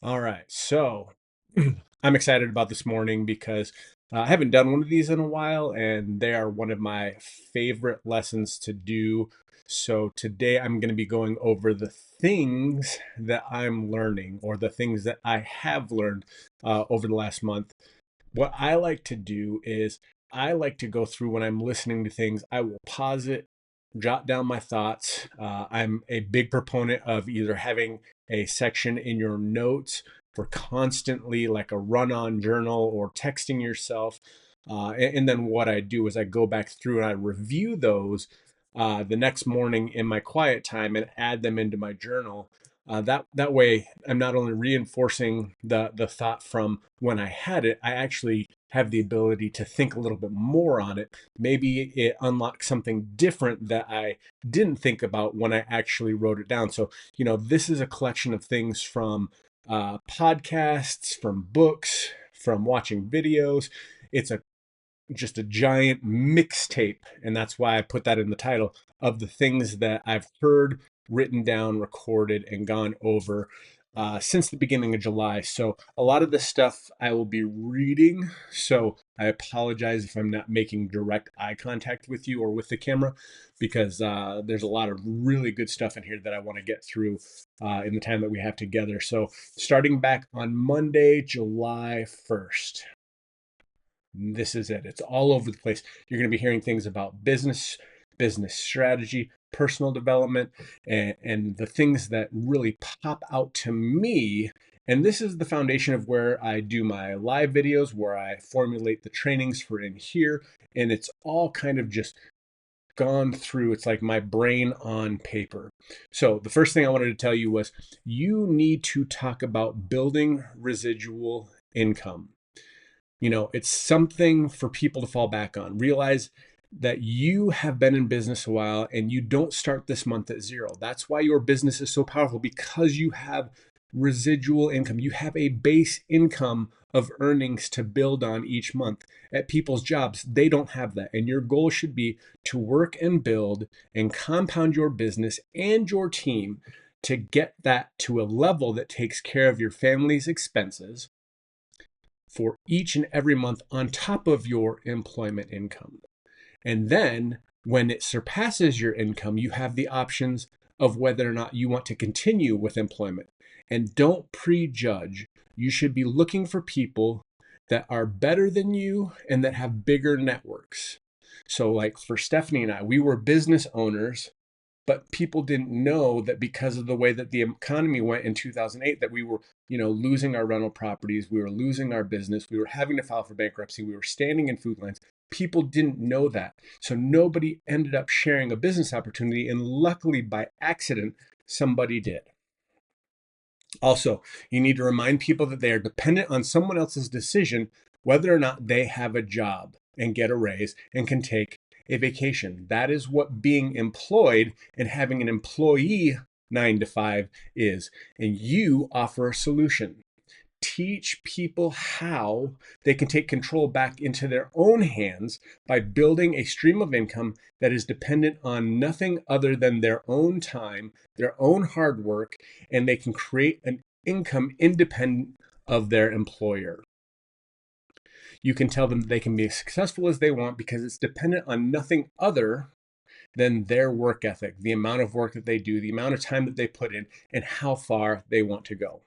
All right. So I'm excited about this morning because I haven't done one of these in a while, and they are one of my favorite lessons to do. So today I'm going to be going over the things that I'm learning or the things that I have learned over the last month. What I like to do is I like to go through when I'm listening to things, I will pause it, jot down my thoughts. I'm a big proponent of either having a section in your notes for constantly like a run on journal or texting yourself. And then what I do is I go back through and I review those the next morning in my quiet time and add them into my journal. That way, I'm not only reinforcing the thought from when I had it, I actually have the ability to think a little bit more on it. Maybe it unlocks something different that I didn't think about when I actually wrote it down. So, this is a collection of things from podcasts, from books, from watching videos. It's a just a giant mixtape, and that's why I put that in the title of the things that I've heard, written down, recorded, and gone over since the beginning of July. So a lot of this stuff I will be reading. So I apologize if I'm not making direct eye contact with you or with the camera, because there's a lot of really good stuff in here that I want to get through in the time that we have together. So starting back on Monday, July 1st. This is it. It's all over the place. You're going to be hearing things about business strategy, personal development, and the things that really pop out to me. And this is the foundation of where I do my live videos, where I formulate the trainings for in here. And it's all kind of just gone through. It's like my brain on paper. So the first thing I wanted to tell you was you need to talk about building residual income. It's something for people to fall back on. Realize that you have been in business a while and you don't start this month at zero. That's why your business is so powerful, because you have residual income. You have a base income of earnings to build on each month. At people's jobs, they don't have that. And your goal should be to work and build and compound your business and your team to get that to a level that takes care of your family's expenses for each and every month on top of your employment income. And then when it surpasses your income, you have the options of whether or not you want to continue with employment. And don't prejudge. You should be looking for people that are better than you and that have bigger networks. So, like for Stephanie and I, we were business owners, but people didn't know that because of the way that the economy went in 2008, that we were losing our rental properties, we were losing our business, we were having to file for bankruptcy, we were standing in food lines. People didn't know that, so nobody ended up sharing a business opportunity, and luckily by accident somebody did. Also, you need to remind people that they are dependent on someone else's decision whether or not they have a job and get a raise and can take a vacation. That is what being employed and having an employee 9 to 5 is. And you offer a solution. Teach people how they can take control back into their own hands by building a stream of income that is dependent on nothing other than their own time, their own hard work, and they can create an income independent of their employer. You can tell them that they can be as successful as they want because it's dependent on nothing other than their work ethic, the amount of work that they do, the amount of time that they put in, and how far they want to go.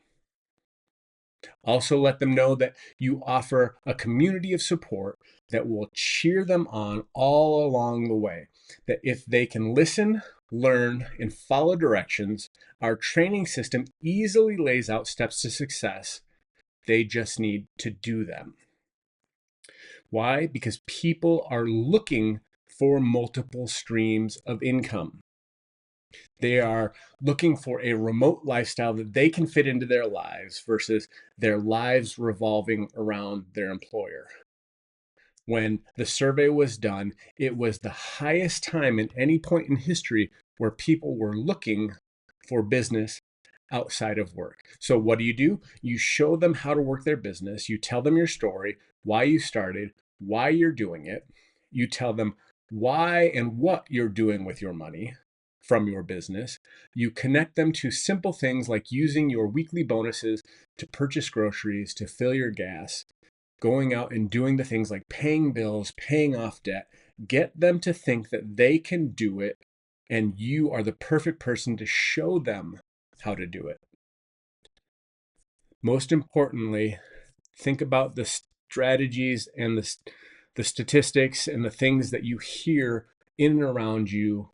Also, let them know that you offer a community of support that will cheer them on all along the way. That if they can listen, learn, and follow directions, our training system easily lays out steps to success. They just need to do them. Why? Because people are looking for multiple streams of income. They are looking for a remote lifestyle that they can fit into their lives versus their lives revolving around their employer. When the survey was done, it was the highest time in any point in history where people were looking for business outside of work. So, what do? You show them how to work their business. You tell them your story, why you started, why you're doing it. You tell them why and what you're doing with your money from your business. You connect them to simple things like using your weekly bonuses to purchase groceries, to fill your gas, going out and doing the things like paying bills, paying off debt. Get them to think that they can do it, and you are the perfect person to show them how to do it. Most importantly, think about the strategies and the statistics and the things that you hear in and around you,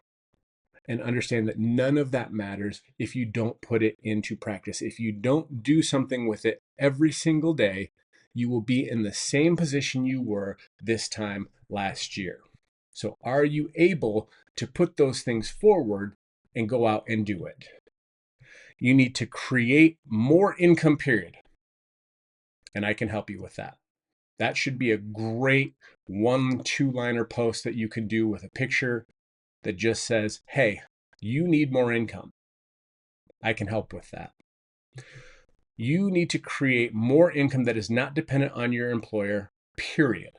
and understand that none of that matters if you don't put it into practice. If you don't do something with it every single day, you will be in the same position you were this time last year. So are you able to put those things forward and go out and do it? You need to create more income, period. And I can help you with that. That should be a great 1-2-liner post that you can do with a picture that just says, hey, you need more income. I can help with that. You need to create more income that is not dependent on your employer, period.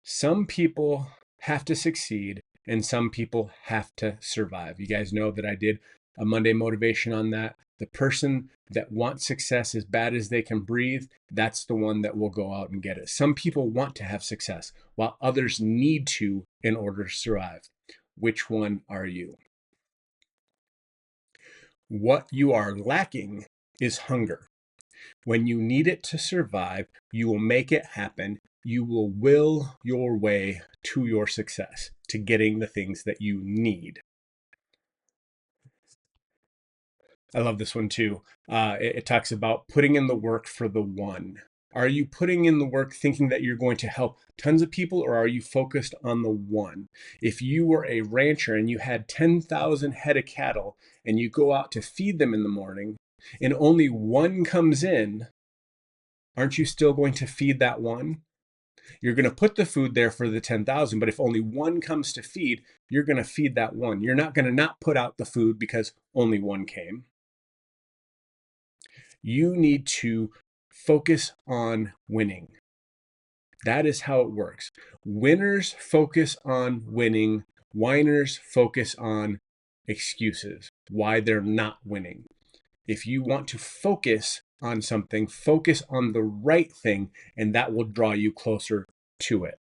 Some people have to succeed and some people have to survive. You guys know that I did a Monday motivation on that. The person that wants success as bad as they can breathe, that's the one that will go out and get it. Some people want to have success while others need to in order to survive. Which one are you? What you are lacking is hunger. When you need it to survive, you will make it happen. You will your way to your success, to getting the things that you need. I love this one too. It talks about putting in the work for the one. Are you putting in the work thinking that you're going to help tons of people, or are you focused on the one? If you were a rancher and you had 10,000 head of cattle and you go out to feed them in the morning and only one comes in, aren't you still going to feed that one? You're going to put the food there for the 10,000, but if only one comes to feed, you're going to feed that one. You're not going to not put out the food because only one came. You need to focus on winning. That is how it works. Winners focus on winning. Whiners focus on excuses, why they're not winning. If you want to focus on something, focus on the right thing, and that will draw you closer to it.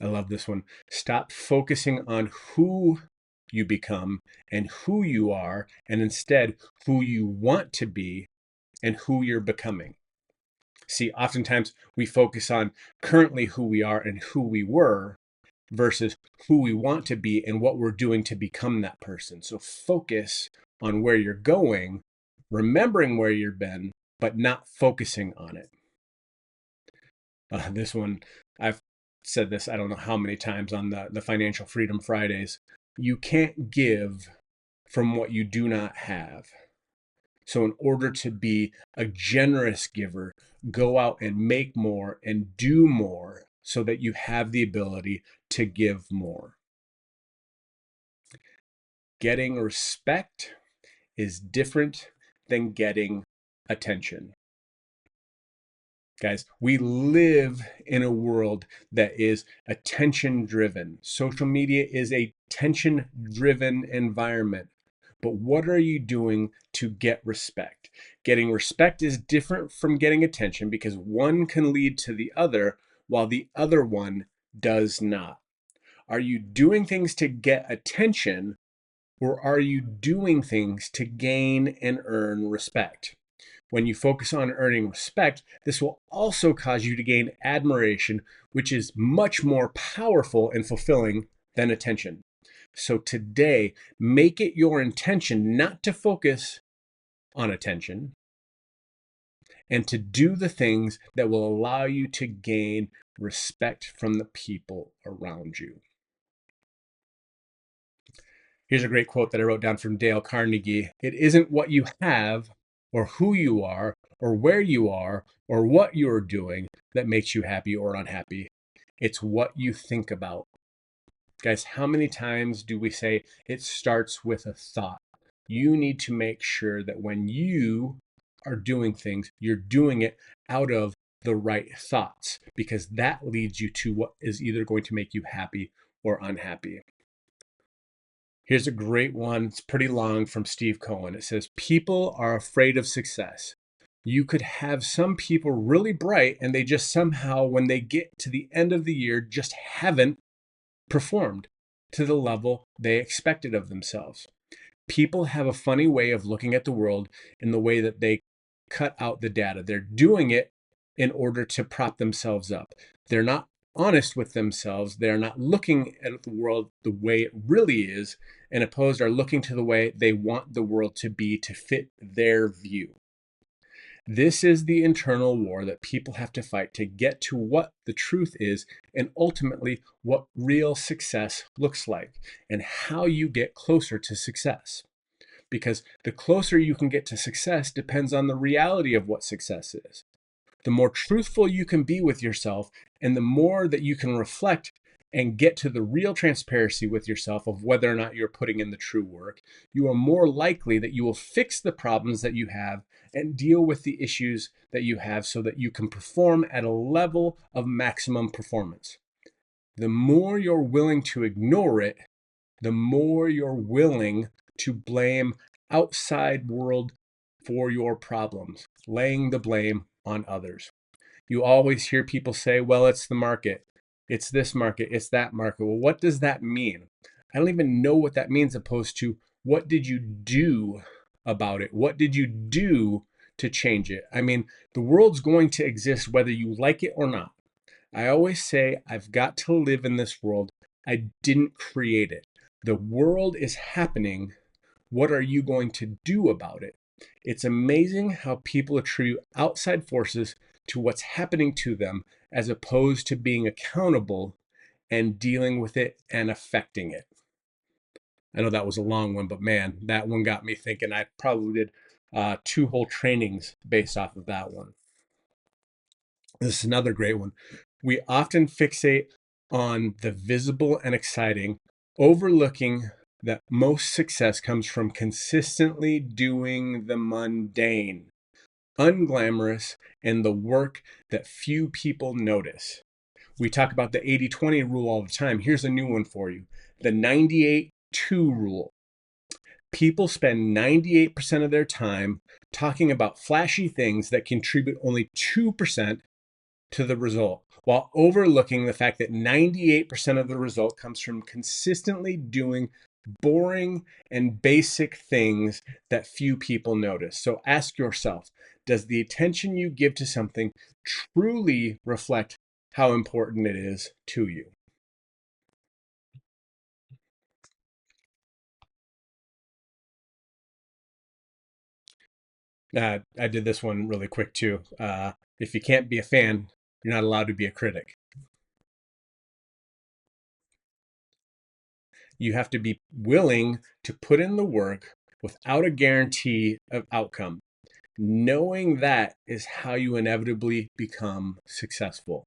I love this one. Stop focusing on who you become and who you are, and instead who you want to be and who you're becoming. See, oftentimes we focus on currently who we are and who we were versus who we want to be and what we're doing to become that person. So focus on where you're going, remembering where you've been, but not focusing on it. This one, I've said this, I don't know how many times on the Financial Freedom Fridays. You can't give from what you do not have. So in order to be a generous giver, go out and make more and do more so that you have the ability to give more. Getting respect is different than getting attention. Guys, we live in a world that is attention driven. Social media is a attention driven environment. But what are you doing to get respect? Getting respect is different from getting attention because one can lead to the other while the other one does not. Are you doing things to get attention, or are you doing things to gain and earn respect? When you focus on earning respect, this will also cause you to gain admiration, which is much more powerful and fulfilling than attention. So today, make it your intention not to focus on attention and to do the things that will allow you to gain respect from the people around you. Here's a great quote that I wrote down from Dale Carnegie. It isn't what you have or who you are or where you are or what you're doing that makes you happy or unhappy. It's what you think about. Guys, how many times do we say it starts with a thought? You need to make sure that when you are doing things, you're doing it out of the right thoughts, because that leads you to what is either going to make you happy or unhappy. Here's a great one. It's pretty long, from Steve Cohen. It says, people are afraid of success. You could have some people really bright and they just somehow, when they get to the end of the year, just haven't performed to the level they expected of themselves. People have a funny way of looking at the world in the way that they cut out the data. They're doing it in order to prop themselves up. They're not honest with themselves. They're not looking at the world the way it really is, and opposed are looking to the way they want the world to be to fit their view. This is the internal war that people have to fight to get to what the truth is, and ultimately what real success looks like and how you get closer to success. Because the closer you can get to success depends on the reality of what success is. The more truthful you can be with yourself, and the more that you can reflect and get to the real transparency with yourself of whether or not you're putting in the true work, you are more likely that you will fix the problems that you have and deal with the issues that you have so that you can perform at a level of maximum performance. The more you're willing to ignore it, the more you're willing to blame outside world for your problems, laying the blame on others. You always hear people say, well, it's the market. It's this market. It's that market. Well, what does that mean? I don't even know what that means, opposed to what did you do about it? What did you do to change it? I mean, the world's going to exist whether you like it or not. I always say, I've got to live in this world. I didn't create it. The world is happening. What are you going to do about it? It's amazing how people attribute outside forces to what's happening to them, as opposed to being accountable and dealing with it and affecting it. I know that was a long one, but man, that one got me thinking. I probably did 2 whole trainings based off of that one. This is another great one. We often fixate on the visible and exciting, overlooking that most success comes from consistently doing the mundane, unglamorous, and the work that few people notice. We talk about the 80-20 rule all the time. Here's a new one for you. The 98-2 rule. People spend 98% of their time talking about flashy things that contribute only 2% to the result, while overlooking the fact that 98% of the result comes from consistently doing boring and basic things that few people notice. So ask yourself, does the attention you give to something truly reflect how important it is to you? I did this one really quick too. If you can't be a fan, you're not allowed to be a critic. You have to be willing to put in the work without a guarantee of outcome. Knowing that is how you inevitably become successful.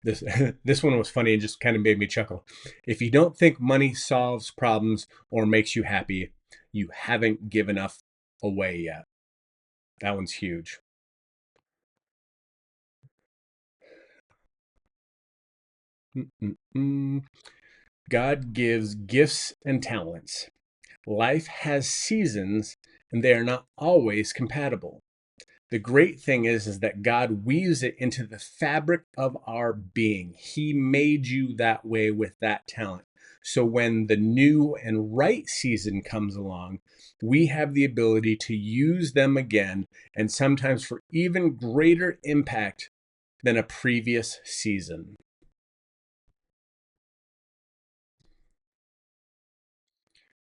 This this one was funny and just kind of made me chuckle. If you don't think money solves problems or makes you happy, you haven't given enough away yet. That one's huge. Mm-mm-mm. God gives gifts and talents. Life has seasons, and they are not always compatible. The great thing is that God weaves it into the fabric of our being. He made you that way with that talent. So when the new and right season comes along, we have the ability to use them again, and sometimes for even greater impact than a previous season.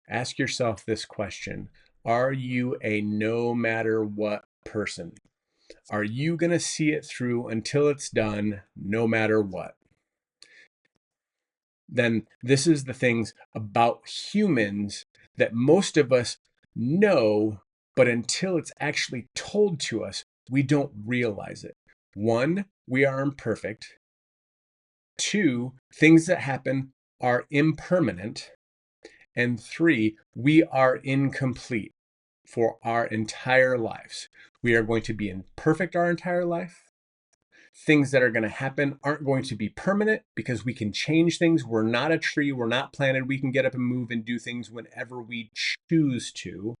Ask yourself this question. Are you a no matter what person? Are you going to see it through until it's done, no matter what? Then this is the things about humans that most of us know, but until it's actually told to us, we don't realize it. One, we are imperfect. Two, things that happen are impermanent. And three, we are incomplete. for our entire lives. We are going to be imperfect our entire life. Things that are going to happen aren't going to be permanent because we can change things. We're not a tree. We're not planted. We can get up and move and do things whenever we choose to.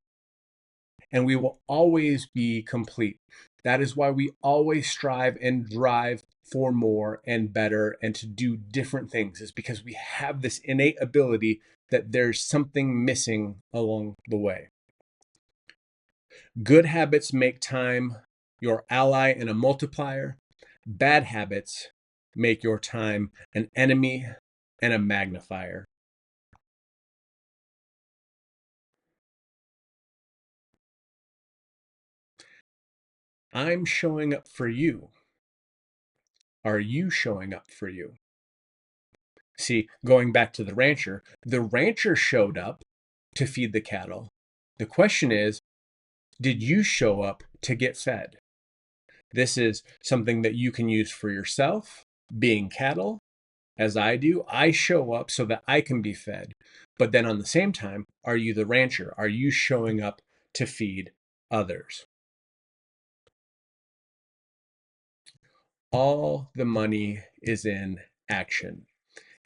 And we will always be complete. That is why we always strive and drive for more and better and to do different things, is because we have this innate ability that there's something missing along the way. Good habits make time your ally and a multiplier. Bad habits make your time an enemy and a magnifier. I'm showing up for you. Are you showing up for you? See, going back to the rancher showed up to feed the cattle. The question is, did you show up to get fed? This is something that you can use for yourself, being cattle, as I do. I show up so that I can be fed. But then on the same time, are you the rancher? Are you showing up to feed others? All the money is in action.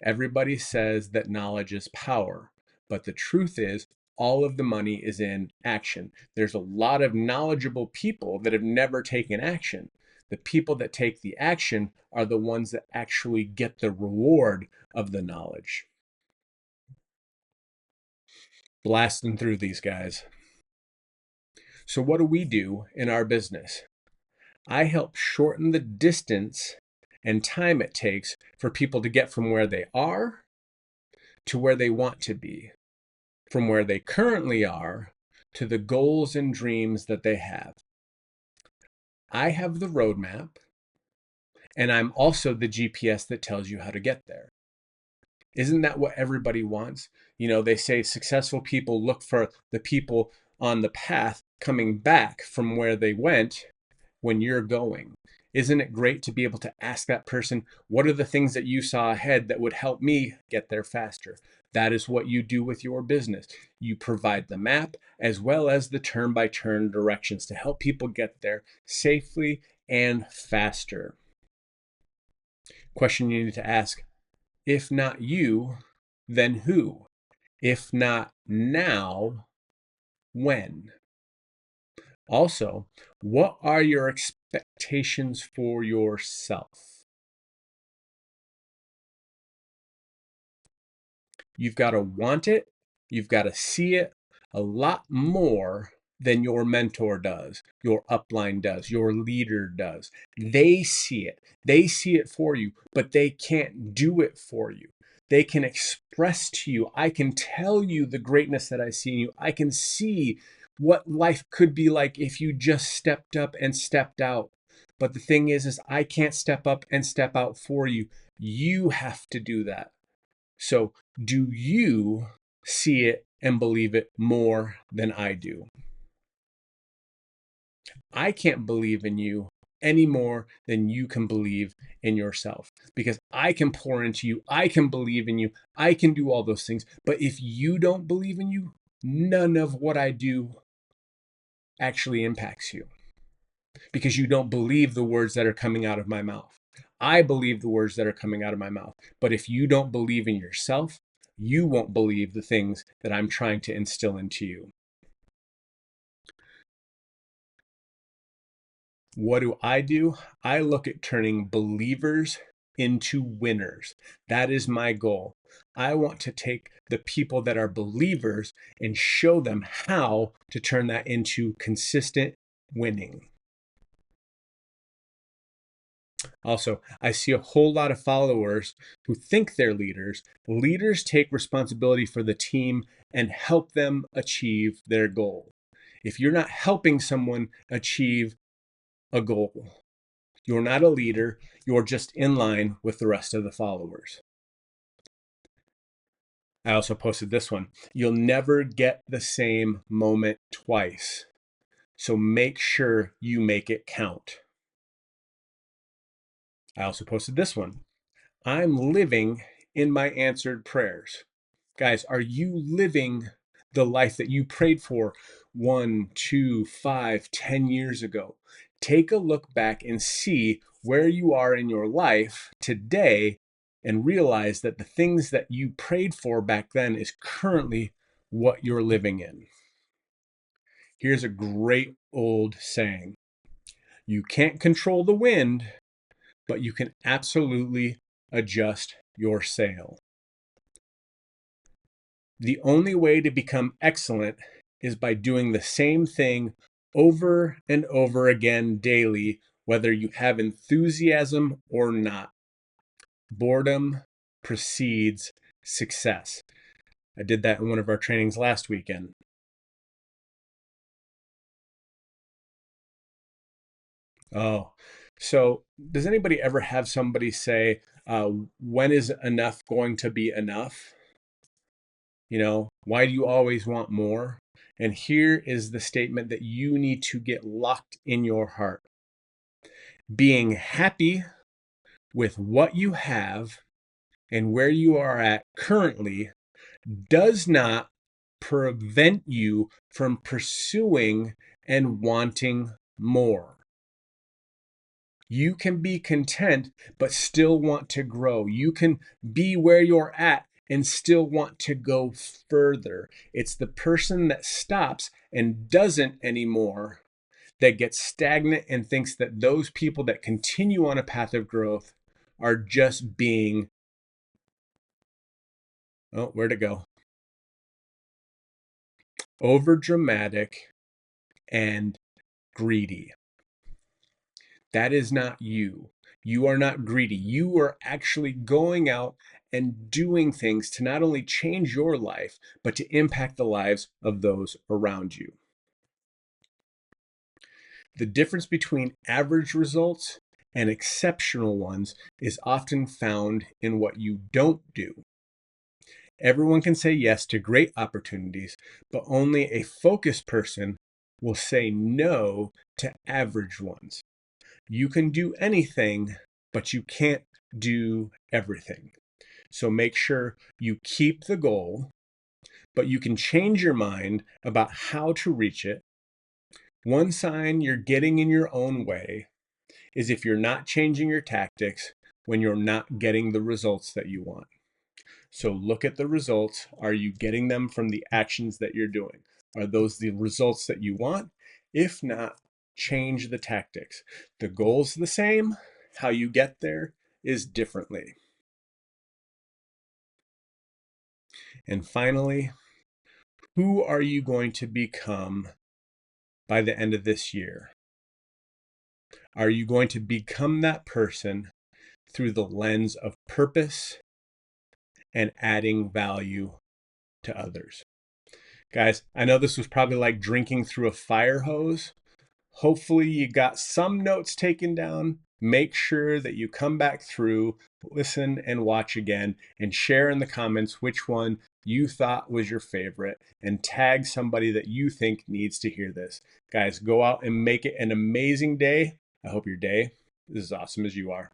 Everybody says that knowledge is power, but the truth is, all of the money is in action. There's a lot of knowledgeable people that have never taken action. The people that take the action are the ones that actually get the reward of the knowledge. Blasting through these guys. So, what do we do in our business? I help shorten the distance and time it takes for people to get from where they are to where they want to be, from where they currently are to the goals and dreams that they have. I have the roadmap, and I'm also the GPS that tells you how to get there. Isn't that what everybody wants? You know, they say successful people look for the people on the path coming back from where they went when you're going. Isn't it great to be able to ask that person, what are the things that you saw ahead that would help me get there faster? That is what you do with your business. You provide the map as well as the turn by turn directions to help people get there safely and faster. Question you need to ask, if not you, then who? If not now, when? Also, what are your expectations for yourself? You've got to want it, you've got to see it a lot more than your mentor does, your upline does, your leader does. They see it for you, but they can't do it for you. They can express to you, I can tell you the greatness that I see in you. I can see what life could be like if you just stepped up and stepped out. But the thing is I can't step up and step out for you. You have to do that. So, do you see it and believe it more than I do? I can't believe in you any more than you can believe in yourself, because I can pour into you, I can believe in you, I can do all those things. But if you don't believe in you, none of what I do actually impacts you, because you don't believe the words that are coming out of my mouth. I believe the words that are coming out of my mouth. But if you don't believe in yourself, you won't believe the things that I'm trying to instill into you. What do? I look at turning believers into winners. That is my goal. I want to take the people that are believers and show them how to turn that into consistent winning. Also, I see a whole lot of followers who think they're leaders. Leaders take responsibility for the team and help them achieve their goal. If you're not helping someone achieve a goal, you're not a leader. You're just in line with the rest of the followers. I also posted this one. You'll never get the same moment twice. So make sure you make it count. I also posted this one. I'm living in my answered prayers. Guys, are you living the life that you prayed for 1, 2, 5, 10 years ago. Take a look back and see where you are in your life today and realize that the things that you prayed for back then is currently what you're living in. Here's a great old saying: you can't control the wind, but you can absolutely adjust your sail. The only way to become excellent is by doing the same thing over and over again daily, whether you have enthusiasm or not. Boredom precedes success. I did that in one of our trainings last weekend. Oh, so does anybody ever have somebody say, when is enough going to be enough? Why do you always want more? And here is the statement that you need to get locked in your heart: being happy with what you have and where you are at currently does not prevent you from pursuing and wanting more. You can be content, but still want to grow. You can be where you're at and still want to go further. It's the person that stops and doesn't anymore that gets stagnant and thinks that those people that continue on a path of growth are just being, oh, where'd it go? Over dramatic and greedy. That is not you. You are not greedy. You are actually going out and doing things to not only change your life, but to impact the lives of those around you. The difference between average results and exceptional ones is often found in what you don't do. Everyone can say yes to great opportunities, but only a focused person will say no to average ones. You can do anything, but you can't do everything. So make sure you keep the goal, but you can change your mind about how to reach it. One sign you're getting in your own way is if you're not changing your tactics when you're not getting the results that you want. So look at the results. Are you getting them from the actions that you're doing? Are those the results that you want? If not, change the tactics. The goal's the same. How you get there is differently. And finally, who are you going to become by the end of this year? Are you going to become that person through the lens of purpose and adding value to others? Guys, I know this was probably like drinking through a fire hose. Hopefully, you got some notes taken down. Make sure that you come back through, listen, and watch again, and share in the comments which one you thought was your favorite, and tag somebody that you think needs to hear this. Guys, go out and make it an amazing day. I hope your day is as awesome as you are.